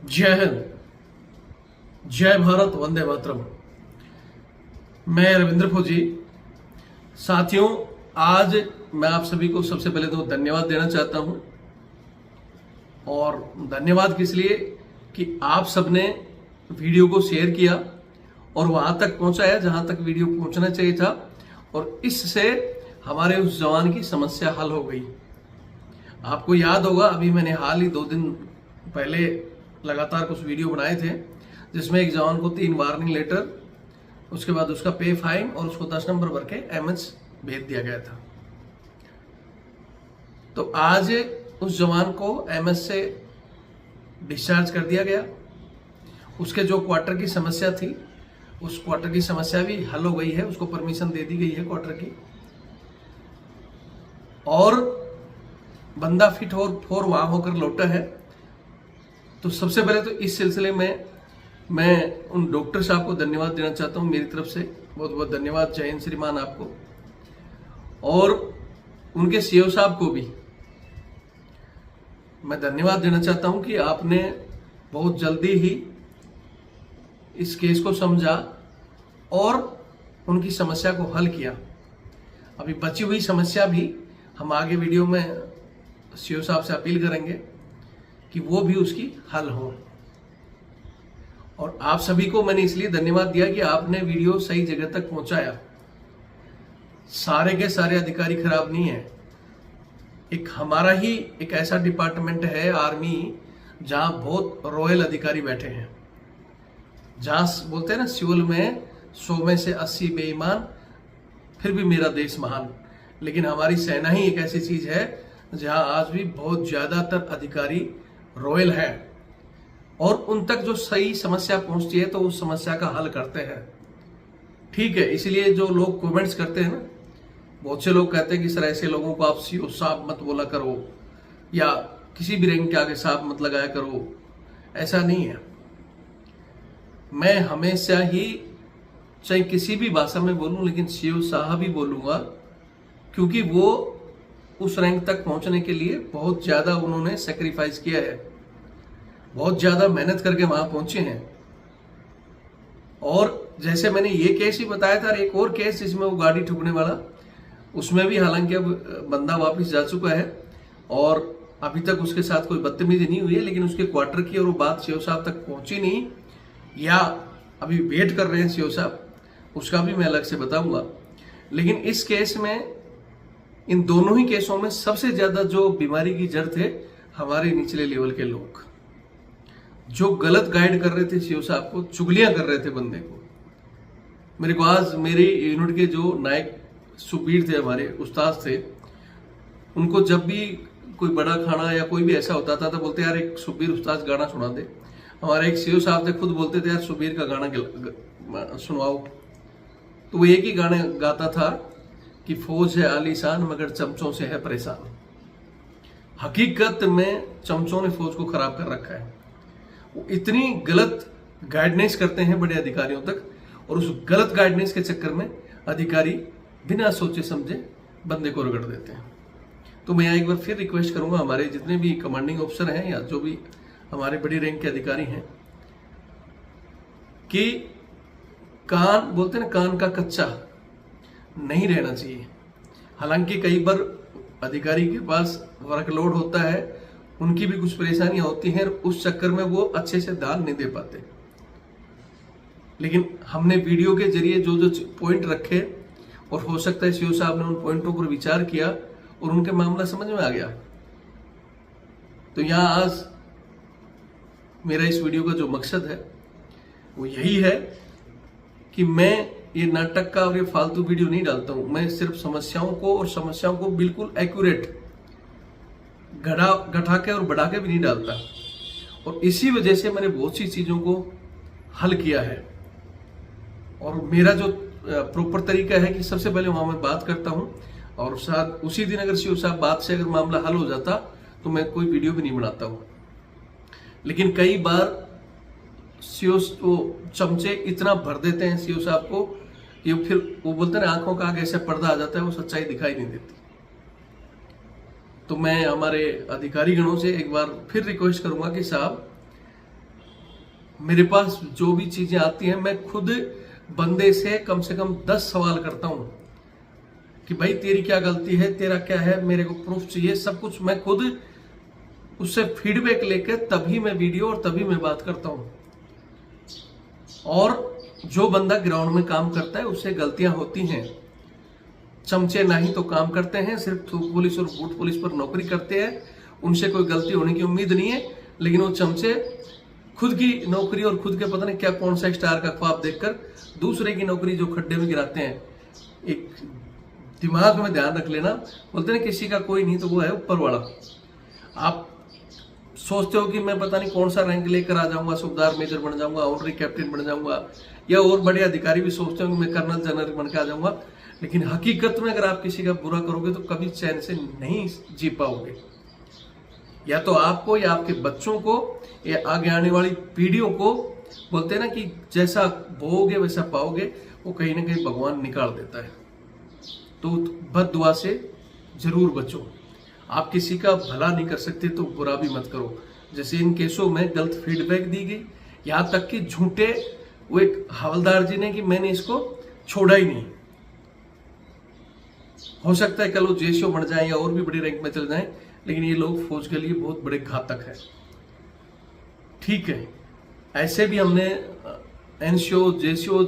जय हिंद, जय भारत, वंदे मातरम। मैं रविंद्र फौजी। साथियों, आज मैं आप सभी को सबसे पहले तो धन्यवाद देना चाहता हूं। और धन्यवाद किस लिए कि आप सबने वीडियो को शेयर किया और वहां तक पहुंचाया जहां तक वीडियो पहुंचना चाहिए था, और इससे हमारे उस जवान की समस्या हल हो गई। आपको याद होगा, अभी मैंने हाल ही 2 दिन पहले लगातार कुछ वीडियो बनाए थे जिसमें एक जवान को 3 वार्निंग लेटर, उसके बाद उसका पे फाइन और उसको 10 नंबर भर के एमएच भेज दिया गया था। तो आज उस जवान को एमएच से डिस्चार्ज कर दिया गया। उसके जो क्वार्टर की समस्या थी, उस क्वार्टर की समस्या भी हल हो गई है, उसको परमिशन दे दी गई है क्वार्टर की, और बंदा फिट और वहां होकर लौटा है। तो सबसे पहले तो इस सिलसिले में मैं उन डॉक्टर साहब को धन्यवाद देना चाहता हूं, मेरी तरफ से बहुत बहुत धन्यवाद। जय हिंद श्रीमान आपको, और उनके सीओ साहब को भी मैं धन्यवाद देना चाहता हूं कि आपने बहुत जल्दी ही इस केस को समझा और उनकी समस्या को हल किया। अभी बची हुई समस्या भी हम आगे वीडियो में सीओ साहब से अपील करेंगे कि वो भी उसकी हल हो। और आप सभी को मैंने इसलिए धन्यवाद दिया कि आपने वीडियो सही जगह तक पहुंचाया। सारे के सारे अधिकारी खराब नहीं है। एक हमारा ही एक ऐसा डिपार्टमेंट है आर्मी, जहां बहुत रॉयल अधिकारी बैठे हैं, जहां बोलते हैं ना सिविल में 100 में से 80 बेईमान, फिर भी मेरा देश महान। लेकिन हमारी सेना ही एक ऐसी चीज है जहां आज भी बहुत ज्यादातर अधिकारी रॉयल है, और उन तक जो सही समस्या पहुंचती है तो उस समस्या का हल करते हैं। ठीक है, इसलिए जो लोग कमेंट्स करते हैं ना, बहुत से लोग कहते हैं कि सर ऐसे लोगों को आप सीओ साहब मत बोला करो, या किसी भी रैंक के आगे साहब मत लगाया करो। ऐसा नहीं है। मैं हमेशा ही चाहे किसी भी भाषा में बोलूं, लेकिन सीओ साहब ही बोलूंगा, क्योंकि वो उस रैंक तक पहुंचने के लिए बहुत ज्यादा उन्होंने सेक्रीफाइस किया है, बहुत ज्यादा मेहनत करके वहां पहुंचे हैं। और जैसे मैंने ये केस ही बताया था, एक और केस जिसमें वो गाड़ी ठुकने वाला, उसमें भी हालांकि अब बंदा वापस जा चुका है और अभी तक उसके साथ कोई बदतमीजी नहीं हुई है, लेकिन उसके क्वार्टर की और वो बात सीओ साहब तक पहुंची नहीं, या अभी वेट कर रहे हैं सीओ साहब, उसका भी मैं अलग से बताऊंगा। लेकिन इस केस में, इन दोनों ही केसों में सबसे ज्यादा जो बीमारी की जड़ थे, हमारे निचले लेवल के लोग जो गलत गाइड कर रहे थे सीओ साहब को, चुगलियां कर रहे थे बंदे को। मेरे को आज मेरे यूनिट के जो नायक सुबीर थे, हमारे उस्ताद थे, उनको जब भी कोई बड़ा खाना या कोई भी ऐसा होता था तो बोलते यार एक सुबीर उस्ताद गाना सुना दे। हमारे एक सीओ साहब थे, खुद बोलते थे यार सुबीर का गाना सुनवाओ। तो वो एक ही गाना गाता था कि फौज है आलीशान मगर चमचों से है परेशान। हकीकत में चमचों ने फौज को खराब कर रखा है। वो इतनी गलत गाइडेंस करते हैं बड़े अधिकारियों तक, और उस गलत गाइडेंस के चक्कर में अधिकारी बिना सोचे समझे बंदे को रगड़ देते हैं। तो मैं एक बार फिर रिक्वेस्ट करूंगा, हमारे जितने भी कमांडिंग ऑफिसर हैं या जो भी हमारे बड़ी रैंक के अधिकारी हैं, कि कान बोलते ना, कान का कच्चा नहीं रहना चाहिए। हालांकि कई बार अधिकारी के पास वर्कलोड होता है, उनकी भी कुछ परेशानियां होती हैं, उस चक्कर में वो अच्छे से ध्यान नहीं दे पाते। लेकिन हमने वीडियो के जरिए जो जो पॉइंट रखे, और हो सकता है सीओ साहब ने उन पॉइंटों पर विचार किया और उनके मामला समझ में आ गया। तो यहां आज मेरा इस वीडियो का जो मकसद है वो यही है कि मैं ये नाटक का और ये फालतू वीडियो नहीं डालता हूं। मैं सिर्फ समस्याओं को, और समस्याओं को बिल्कुल एक्यूरेट घटा के और बढ़ा के भी नहीं डालता। और इसी वजह से मैंने बहुत सी चीजों को हल किया है। और मेरा जो प्रॉपर तरीका है कि सबसे पहले वहां मैं बात करता हूं, और साथ उसी दिन अगर सीओ साहब बात से अगर मामला हल हो जाता तो मैं कोई वीडियो भी नहीं बनाता हूं। लेकिन कई बार सीओ चमचे इतना भर देते हैं सीओ साहब को कि फिर वो बोलते हैं आंखों का आगे ऐसे पर्दा आ जाता है, वो सच्चाई दिखाई नहीं देती। तो मैं हमारे अधिकारी गणों से एक बार फिर रिक्वेस्ट करूंगा कि साहब मेरे पास जो भी चीजें आती हैं मैं खुद बंदे से कम 10 सवाल करता हूं कि भाई तेरी क्या गलती है, तेरा क्या है, मेरे को प्रूफ चाहिए, सब कुछ मैं खुद उससे फीडबैक लेकर तभी मैं वीडियो और तभी मैं बात करता हूं। और जो बंदा ग्राउंड में काम करता है उससे गलतियां होती हैं। चमचे नहीं तो काम करते हैं, सिर्फ थूक पुलिस और बूट पुलिस पर नौकरी करते हैं, उनसे कोई गलती होने की उम्मीद नहीं है। लेकिन वो चमचे खुद की नौकरी और खुद के पता नहीं क्या कौन सा स्टार का ख्वाब देखकर दूसरे की नौकरी जो खड्डे में गिराते हैं। एक दिमाग में ध्यान रख लेना, बोलते हैं किसी का कोई नहीं तो वो है ऊपर वाला। आप सोचते हो कि मैं पता नहीं कौन सा रैंक लेकर आ जाऊंगा, सूबेदार मेजर बन जाऊंगा, ऑनरी कैप्टन बन जाऊंगा, या और बड़े अधिकारी भी सोचते हो कि मैं कर्नल जनरल बन के आ जाऊंगा। लेकिन हकीकत में अगर आप किसी का बुरा करोगे तो कभी चैन से नहीं जी पाओगे। या तो आपको या आपके बच्चों को या आगे आने वाली पीढ़ियों को, बोलते हैं ना कि जैसा बोओगे वैसा पाओगे, वो कहीं ना कहीं भगवान निकाल देता है। तो बद दुआ से जरूर बचो। आप किसी का भला नहीं कर सकते तो बुरा भी मत करो। जैसे इन केसों में गलत फीडबैक दी गई, यहां तक कि झूठे वो एक हवलदार जी ने कि मैंने इसको छोड़ा ही नहीं। हो सकता है कल वो जेसीओ बन जाए या और भी बड़ी रैंक में चले जाएं, लेकिन ये लोग फौज के लिए बहुत बड़े घातक है। ठीक है, ऐसे भी हमने एनसीओ जेसीओ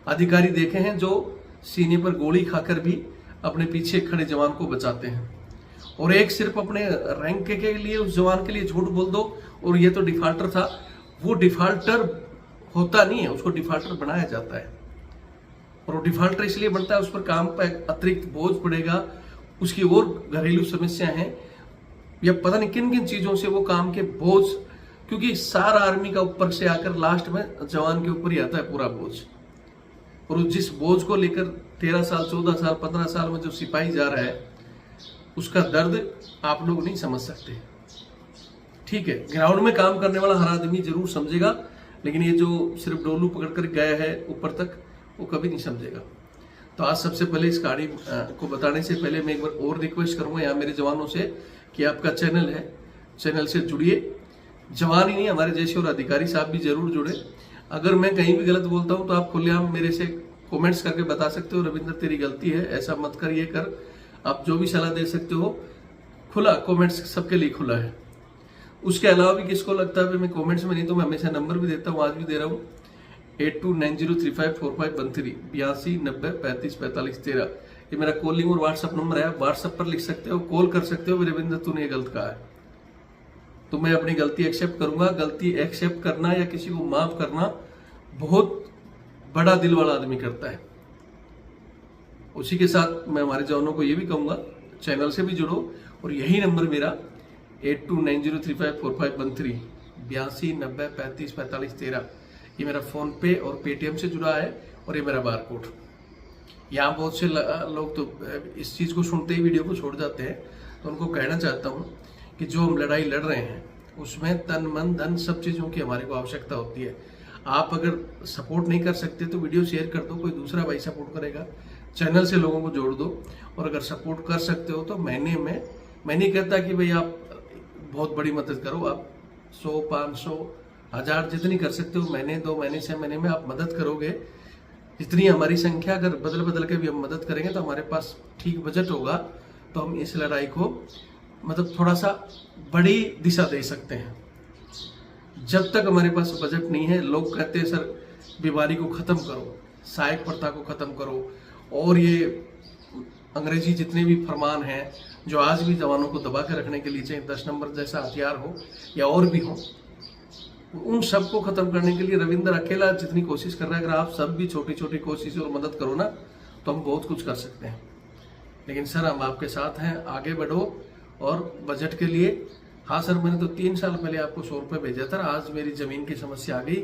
अधिकारी देखे हैं जो सीने पर गोली खाकर भी अपने पीछे खड़े जवान को बचाते हैं। और एक सिर्फ अपने रैंक के लिए उस जवान के लिए झूठ बोल दो और ये तो डिफाल्टर था, वो डिफाल्टर होता नहीं है, उसको डिफाल्टर बनाया जाता है। और वो डिफाल्टर इसलिए बनता है, उस पर काम पर अतिरिक्त बोझ पड़ेगा, उसकी और घरेलू समस्या है, या पता नहीं किन किन चीजों से वो काम के बोझ, क्योंकि सारा आर्मी का ऊपर से आकर लास्ट में जवान के ऊपर ही आता है पूरा बोझ। और जिस बोझ को लेकर 13 साल 14 साल 15 साल में जो सिपाही जा रहा है, उसका दर्द आप लोग नहीं समझ सकते। ठीक है, ग्राउंड में काम करने वाला हर आदमी जरूर समझेगा, लेकिन ये जो सिर्फ डोलू पकड़ कर गया है ऊपर तक, वो कभी नहीं समझेगा। तो आज सबसे पहले इस कहानी को बताने से पहले मैं एक बार और रिक्वेस्ट करूंगा यहाँ मेरे जवानों से कि आपका चैनल है, चैनल से जुड़िए। जवान ही नहीं, हमारे जैसे और अधिकारी साहब भी जरूर जुड़े। अगर मैं कहीं भी गलत बोलता हूं तो आप खुलेआम मेरे से कमेंट्स करके बता सकते हो, रविंद्र तेरी गलती है, ऐसा मत कर, ये कर। आप जो भी सलाह दे सकते हो, खुला कमेंट्स सबके लिए खुला है। उसके अलावा भी किसको लगता है मैं कमेंट्स में नहीं, तो मैं हमेशा नंबर भी देता हूँ, आज भी दे रहा हूँ 8290354513 8290354513। ये मेरा कॉलिंग और व्हाट्सअप नंबर है, व्हाट्सअप पर लिख सकते हो, कॉल कर सकते हो, रविंद्र तूने ये गलत कहा है, तो मैं अपनी गलती एक्सेप्ट करूंगा। गलती एक्सेप्ट करना या किसी को माफ करना बहुत बड़ा दिल वाला आदमी करता है। उसी के साथ मैं हमारे जवानों को ये भी कहूंगा, चैनल से भी जुड़ो, और यही नंबर मेरा 8290354513 8290354513, ये मेरा फोन पे और पेटीएम से जुड़ा है, और ये मेरा बार कोड। यहाँ बहुत से लोग तो इस चीज को सुनते ही वीडियो को छोड़ जाते हैं, तो उनको कहना चाहता हूँ कि जो हम लड़ाई लड़ रहे हैं उसमें तन मन धन सब चीजों की हमारे को आवश्यकता होती है। आप अगर सपोर्ट नहीं कर सकते तो वीडियो शेयर कर दो, कोई दूसरा भाई सपोर्ट करेगा। चैनल से लोगों को जोड़ दो, और अगर सपोर्ट कर सकते हो तो महीने में, मैं नहीं कहता कि भाई आप बहुत बड़ी मदद करो, आप 100 500 1000 जितनी कर सकते हो, महीने 2 महीने 6 महीने में आप मदद करोगे। जितनी हमारी संख्या, अगर बदल बदल के भी हम मदद करेंगे तो हमारे पास ठीक बजट होगा, तो हम इस लड़ाई को मतलब थोड़ा सा बड़ी दिशा दे सकते हैं। जब तक हमारे पास बजट नहीं है, लोग कहते हैं सर बीमारी को खत्म करो, सहायक प्रथा को खत्म करो, और ये अंग्रेजी जितने भी फरमान हैं जो आज भी जवानों को दबा के रखने के लिए, चाहे 10 नंबर जैसा हथियार हो या और भी हो, उन सब को खत्म करने के लिए रविंद्र अकेला जितनी कोशिश कर रहा है, अगर आप सब भी छोटी छोटी कोशिश और मदद करो ना, तो हम बहुत कुछ कर सकते हैं। लेकिन सर हम आपके साथ हैं, आगे बढ़ो। और बजट के लिए, हाँ सर मैंने तो 3 साल पहले आपको 100 रुपये भेजा था, आज मेरी जमीन की समस्या आ गई,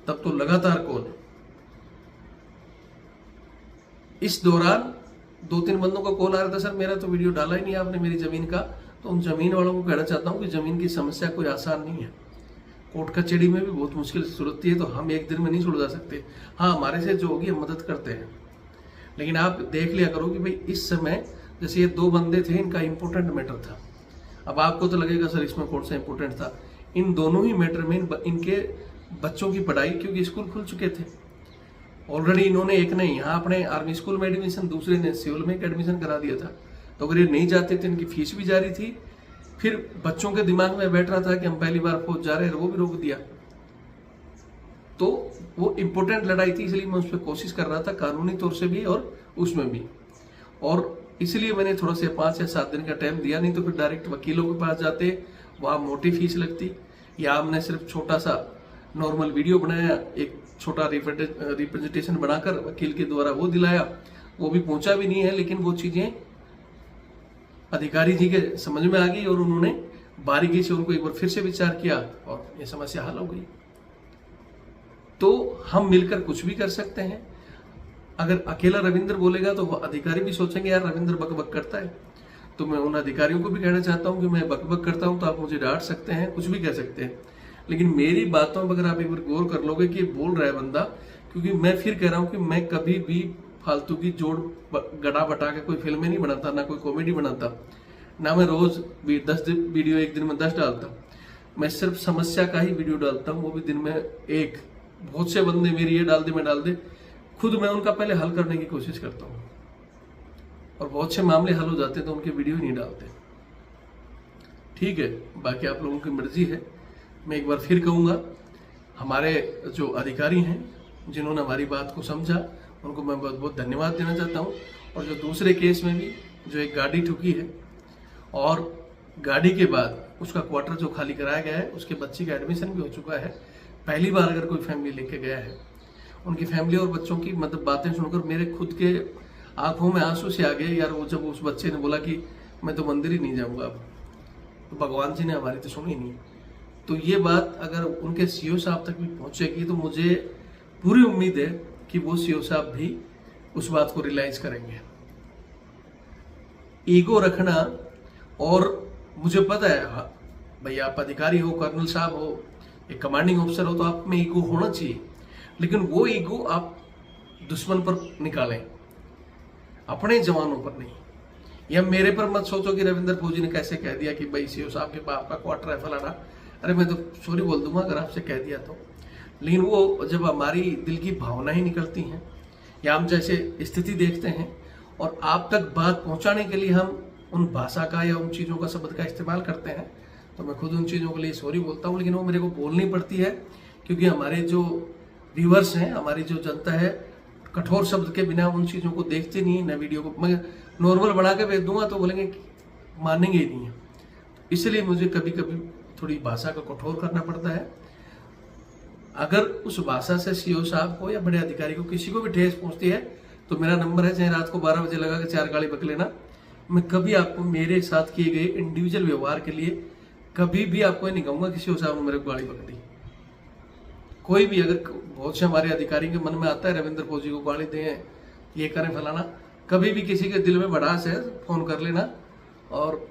तब तो लगातार कॉल। इस दौरान 2-3 बंदों का कॉल आ रहा था, सर मेरा तो वीडियो डाला ही नहीं आपने मेरी जमीन का। तो उन जमीन वालों को कहना चाहता हूँ कि जमीन की समस्या कोई आसान नहीं है, कोर्ट कचहरी में भी बहुत मुश्किल से सुलझती है, तो हम एक दिन में नहीं सुलझा सकते। हाँ हमारे से जो होगी हम मदद करते हैं, लेकिन आप देख लिया करो कि भाई इस समय जैसे ये 2 बंदे थे, इनका इंपोर्टेंट मैटर था। अब आपको तो लगेगा सर इसमें कौन सा इंपोर्टेंट था, इन दोनों ही मैटर में इनके बच्चों की पढ़ाई, क्योंकि स्कूल खुल चुके थे ऑलरेडी। इन्होंने एक ने यहाँ अपने आर्मी स्कूल में एडमिशन, दूसरे ने सिविल में एडमिशन करा दिया था। तो अगर ये नहीं जाते थे, इनकी फीस भी जारी थी, फिर बच्चों के दिमाग में बैठ रहा था कि हम पहली बार फौज जा रहे हैं, वो भी रोक दिया। तो वो इम्पोर्टेंट लड़ाई थी, इसलिए मैं उस पर कोशिश कर रहा था, कानूनी तौर से भी और उसमें भी। और इसलिए मैंने थोड़ा से 5 या 7 दिन का टाइम दिया, नहीं तो फिर डायरेक्ट वकीलों के पास जाते, वहाँ मोटी फीस लगती। या हमने सिर्फ छोटा सा नॉर्मल वीडियो बनाया, एक छोटा रिप्रेजेंटेशन बनाकर वकील के द्वारा वो दिलाया, वो भी पहुंचा भी नहीं है, लेकिन वो चीजें अधिकारी जी के समझ में आ गई और उन्होंने बारीकी से उनको एक बार फिर से विचार किया और ये समस्या हल हो गई। तो हम मिलकर कुछ भी कर सकते हैं। अगर अकेला रविंद्र बोलेगा तो वो अधिकारी भी सोचेंगे यार रविंद्र बकबक करता है। तो मैं उन अधिकारियों को भी कहना चाहता हूं कि मैं बकबक करता हूं तो आप मुझे डांट सकते हैं, कुछ भी कह सकते हैं, लेकिन मेरी बातों पर अगर आप एक बार गौर कर लोगे कि बोल रहा है बंदा, क्योंकि मैं फिर कह रहा हूं कि मैं कभी भी फालतू की जोड़ गड़ा बटा के कोई फिल्में नहीं बनाता, ना कोई कॉमेडी बनाता, ना मैं रोज 10 वीडियो एक दिन में 10 डालता। मैं सिर्फ समस्या का ही वीडियो डालता हूँ, वो भी दिन में एक। बहुत से बंदे मेरी ये डाल दे मैं डाल दे, खुद मैं उनका पहले हल करने की कोशिश करता हूँ और बहुत से मामले हल हो जाते तो उनके वीडियो ही नहीं डालते। ठीक है, बाकी आप लोगों की मर्जी है। मैं एक बार फिर कहूँगा, हमारे जो अधिकारी हैं जिन्होंने हमारी बात को समझा, उनको मैं बहुत बहुत धन्यवाद देना चाहता हूँ। और जो दूसरे केस में भी जो एक गाड़ी ठुकी है और गाड़ी के बाद उसका क्वार्टर जो खाली कराया गया है, उसके बच्चे का एडमिशन भी हो चुका है। पहली बार अगर कोई फैमिली लेके गया है, उनकी फैमिली और बच्चों की मतलब बातें सुनकर मेरे खुद के आंखों में आंसू से आ गए यार। वो जब उस बच्चे ने बोला कि मैं तो मंदिर ही नहीं जाऊंगा अब, तो भगवान जी ने हमारी तो सुनी नहीं। तो ये बात अगर उनके सीओ साहब तक भी पहुंचेगी तो मुझे पूरी उम्मीद है कि वो सीओ साहब भी उस बात को रियलाइज करेंगे। ईगो रखना, और मुझे पता है भाई आप अधिकारी हो, कर्नल साहब हो, एक कमांडिंग ऑफिसर हो, तो आप में ईगो होना चाहिए, लेकिन वो ईगो आप दुश्मन पर निकालें, अपने जवानों पर नहीं। या मेरे पर मत सोचो कि रविंद्र फौजी ने कैसे कह दिया कि भाई सीओ साहब के बाप का क्वार्टर है फलाना। अरे मैं तो सॉरी बोल दूंगा अगर आपसे कह दिया तो, लेकिन वो जब हमारी दिल की भावना ही निकलती हैं या हम जैसे स्थिति देखते हैं और आप तक बात पहुंचाने के लिए हम उन भाषा का या उन चीज़ों का शब्द का इस्तेमाल करते हैं, तो मैं खुद उन चीज़ों के लिए सॉरी बोलता हूँ, लेकिन वो मेरे को बोलनी पड़ती है क्योंकि हमारे जो व्यूअर्स हैं, हमारी जो जनता है, कठोर शब्द के बिना उन चीज़ों को देखते नहीं है। न वीडियो को मैं नॉर्मल बना के भेज दूंगा तो बोलेंगे मानेंगे ही नहीं है। इसलिए मुझे कभी कभी थोड़ी भाषा का कठोर करना पड़ता है। अगर उस भाषा से सीओ साहब को या बड़े अधिकारी को किसी को भी ठेस पहुंचती है तो मेरा नंबर है, चाहे रात को 12 बजे लगा के 4 गाली बक लेना। मैं कभी आपको मेरे साथ किए गए इंडिविजुअल व्यवहार के लिए कभी भी आपको नहीं कहूंगा कि सीओ साहब ने मेरे को गाली बक दी। कोई भी अगर बहुत से हमारे अधिकारी के मन में आता है रविंद्र फौजी को गाली दें, ये करें फलाना, कभी भी किसी के दिल में भड़ास है फोन कर लेना और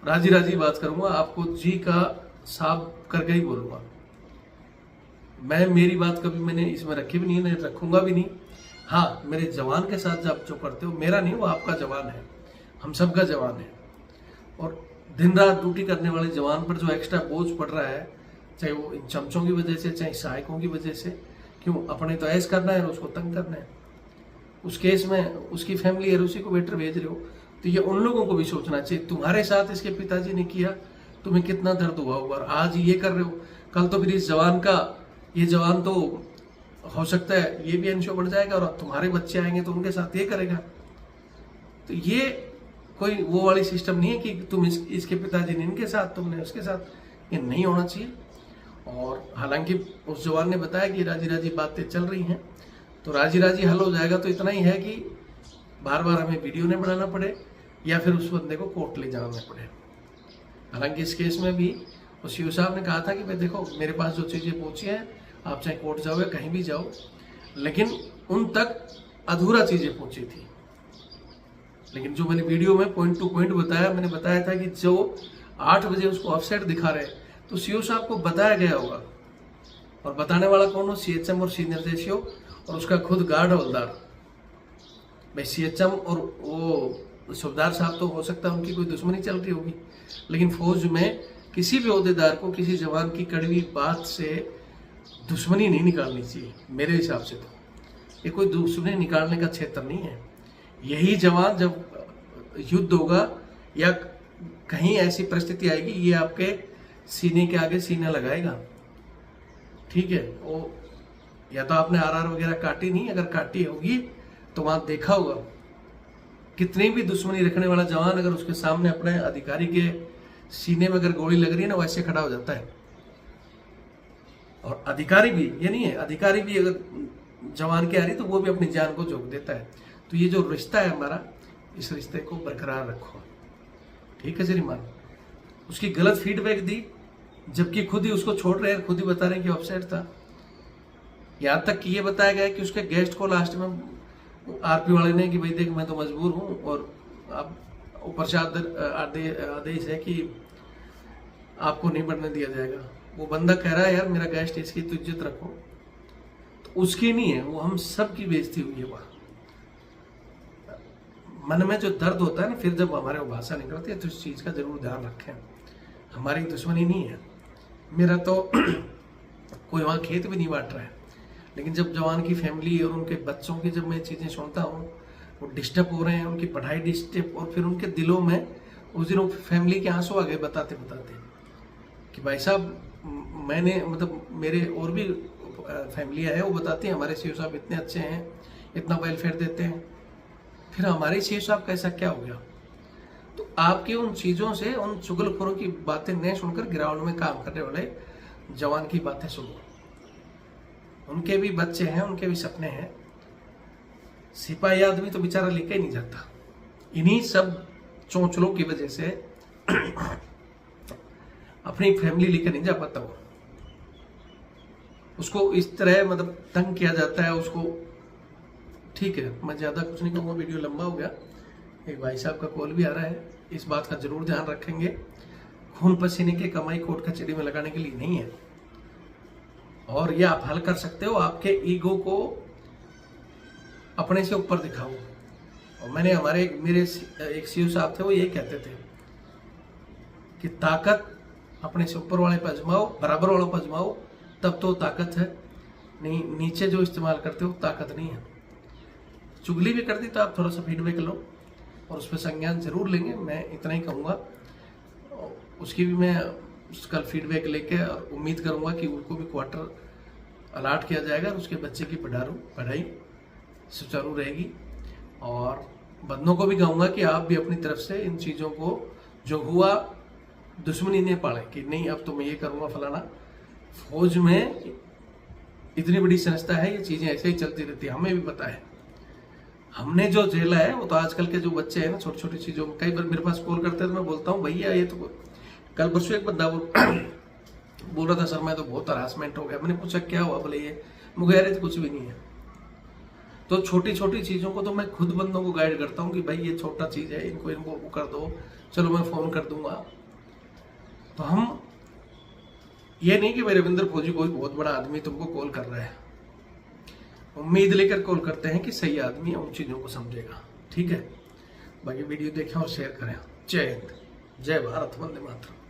राजी राजी बात करूंगा, आपको जी का साफ करके ही बोलूंगा। मैं मेरी बात कभी मैंने इसमें रखी भी नहीं रखूंगा भी नहीं। हाँ, मेरे जवान के साथ जब जो करते हो, मेरा नहीं, वो आपका जवान है, हम सबका जवान है। और दिन रात ड्यूटी करने वाले जवान पर जो एक्स्ट्रा बोझ पड़ रहा है, चाहे वो इन चमचों की वजह से, चाहे सहायकों की वजह से, क्यों अपने तो ऐश करना है और उसको तंग करना है। उस केस में उसकी फैमिली है, उसी को वेटर भेज रहे हो, तो ये उन लोगों को भी सोचना चाहिए। तुम्हारे साथ इसके पिताजी ने किया, तुम्हें कितना दर्द हुआ होगा, और आज ये कर रहे हो, कल तो फिर इस जवान का, ये जवान तो हो सकता है ये भी एनशो बन जाएगा और तुम्हारे बच्चे आएंगे तो उनके साथ ये करेगा। तो ये कोई वो वाली सिस्टम नहीं है कि तुम इसके पिताजी ने इनके साथ, तुमने उसके साथ, ये नहीं होना चाहिए। और हालांकि उस जवान ने बताया कि राजी राजी बातें चल रही हैं, तो राजी राजी हल हो जाएगा। तो इतना ही है कि बार बार हमें वीडियो नहीं बनाना पड़े या फिर उस बंदे को कोर्ट ले जाना पड़े। हालांकि इस केस में भी उस सीओ साहब ने कहा था कि भाई देखो मेरे पास जो चीज़ें पहुंची हैं, आप चाहे कोर्ट जाओ या कहीं भी जाओ, लेकिन उन तक अधूरा चीज़ें पहुंची थी। लेकिन जो मैंने वीडियो में पॉइंट टू पॉइंट बताया, मैंने बताया था कि जो 8 बजे उसको ऑफसेट दिखा रहे, तो सीओ साहब को बताया गया होगा, और बताने वाला कौन हो? सीएचएम और सीनियर सीओ और उसका खुद गार्ड हवलदार। भाई सीएचएम और वो सूबेदार साहब तो हो सकता है उनकी कोई दुश्मनी चल रही होगी, लेकिन फौज में किसी भी ओहदेदार को किसी जवान की कड़वी बात से दुश्मनी नहीं निकालनी चाहिए मेरे हिसाब से। तो ये कोई दुश्मनी निकालने का क्षेत्र नहीं है। यही जवान जब युद्ध होगा या कहीं ऐसी परिस्थिति आएगी, ये आपके सीने के आगे सीना लगाएगा। ठीक है, वो या तो आपने आरआर वगैरह काटी नहीं, अगर काटी होगी तो वहां देखा होगा कितनी भी दुश्मनी रखने वाला जवान अगर उसके सामने अपने अधिकारी के सीने में अगर गोली लग रही है ना, वैसे खड़ा हो जाता है। और अधिकारी भी, ये नहीं है, अधिकारी भी अगर जवान की आ रही तो वो भी अपनी जान को झोंक देता है। तो ये जो रिश्ता है हमारा, इस रिश्ते को बरकरार रखो। ठीक है श्रीमान। उसकी गलत फीडबैक दी, जबकि खुद ही उसको छोड़ रहे हैं, खुद ही बता रहे हैं कि अपसेट था। यहां तक कि ये बताया गया कि उसके गेस्ट को लास्ट में आरपी वाले ने कि भाई देख मैं तो मजबूर हूं, और अब ऊपर से आदेश है कि आपको नहीं बढ़ने दिया जाएगा। वो बंदा कह रहा है यार मेरा गेस्ट, इसकी तो इज्जत रखो। तो उसकी नहीं है, वो हम सब की बेइज्जती हुई है। वहां मन में जो दर्द होता है ना, फिर जब हमारे वो भाषा निकलती है, तो इस चीज का जरूर ध्यान रखें। हमारी दुश्मनी नहीं है, मेरा तो कोई वहां खेत भी नहीं बांट रहा है, लेकिन जब जवान की फैमिली और उनके बच्चों की जब मैं चीजें सुनता हूँ, वो डिस्टर्ब हो रहे हैं, उनकी पढ़ाई डिस्टर्ब, और फिर उनके दिलों में उस दिनों फैमिली के आंसू आ गए बताते बताते कि भाई साहब मैंने, मतलब मेरे और भी फैमिलियाँ है, वो बताती हैं हमारे सीओ साहब इतने अच्छे हैं, इतना वेलफेयर देते हैं। फिर हमारे सीओ साहब का ऐसा क्या हो गया? तो आपकी उन चीजों से, उन चुगलखोरों की बातें न सुनकर ग्राउंड में काम करने वाले जवान की बातें सुनो। उनके भी बच्चे हैं, उनके भी सपने हैं। सिपाही आदमी तो बेचारा लेके ही नहीं जाता। इन्हीं सब चोंचलों की वजह से अपनी फैमिली लेकर नहीं जा पाता। वो उसको इस तरह मतलब तंग किया जाता है उसको। ठीक है, मैं ज्यादा कुछ नहीं कहूँगा, वीडियो लंबा हो गया। एक भाई साहब का कॉल भी आ रहा है, इस बात का जरूर ध्यान रखेंगे। खून पसीने की कमाई कोर्ट कचहरी में लगाने के लिए नहीं है। और ये आप हल कर सकते हो, आपके ईगो को अपने से ऊपर दिखाओ। और मैंने मेरे एक सीओ साहब थे, वो यही कहते थे कि ताकत अपने से ऊपर वाले पर आजमाओ, बराबर वालों पर आजमाओ, तब तो ताकत है। नहीं, नीचे जो इस्तेमाल करते हो ताकत नहीं है। चुगली भी कर दी तो आप थोड़ा सा फीडबैक लो और उस पर संज्ञान जरूर लेंगे, मैं इतना ही कहूँगा। उसकी भी मैं कल फीडबैक लेके उम्मीद करूँगा कि उनको भी क्वार्टर अलाट किया जाएगा और उसके बच्चे की पढ़ाई सुचारू रहेगी। और बंदों को भी कहूँगा कि आप भी अपनी तरफ से इन चीज़ों को जो हुआ दुश्मनी नहीं पाले कि नहीं अब तो मैं ये करूँगा फलाना। फौज में इतनी बड़ी संस्था है, ये चीज़ें ऐसे ही चलती रहती है, हमें भी पता है। हमने जो झेला है वो तो आजकल के जो बच्चे हैं ना, छोटी छोटी चीज़ों में, कई बार मेरे पास कॉल करते हैं तो मैं बोलता हूँ भैया ये तो, कल परसों एक बंदा बोल रहा था सर मैं तो बहुत हरासमेंट हो गया। मैंने पूछा क्या हुआ? बोले ये, मुझे तो कुछ भी नहीं है। तो छोटी छोटी चीज़ों को तो मैं खुद बंदों को गाइड करता हूँ कि भाई ये छोटा चीज़ है, इनको वो कर दो, चलो मैं फ़ोन कर दूंगा। तो हम ये नहीं कि भाई रविंद्र फौजी कोई बहुत बड़ा आदमी तुमको कॉल कर रहा है, उम्मीद लेकर कॉल करते हैं कि सही आदमी है, उन चीज़ों को समझेगा। ठीक है, बाकी वीडियो देखें और शेयर करें। जय हिंद, जय भारत, वंदे मातरम।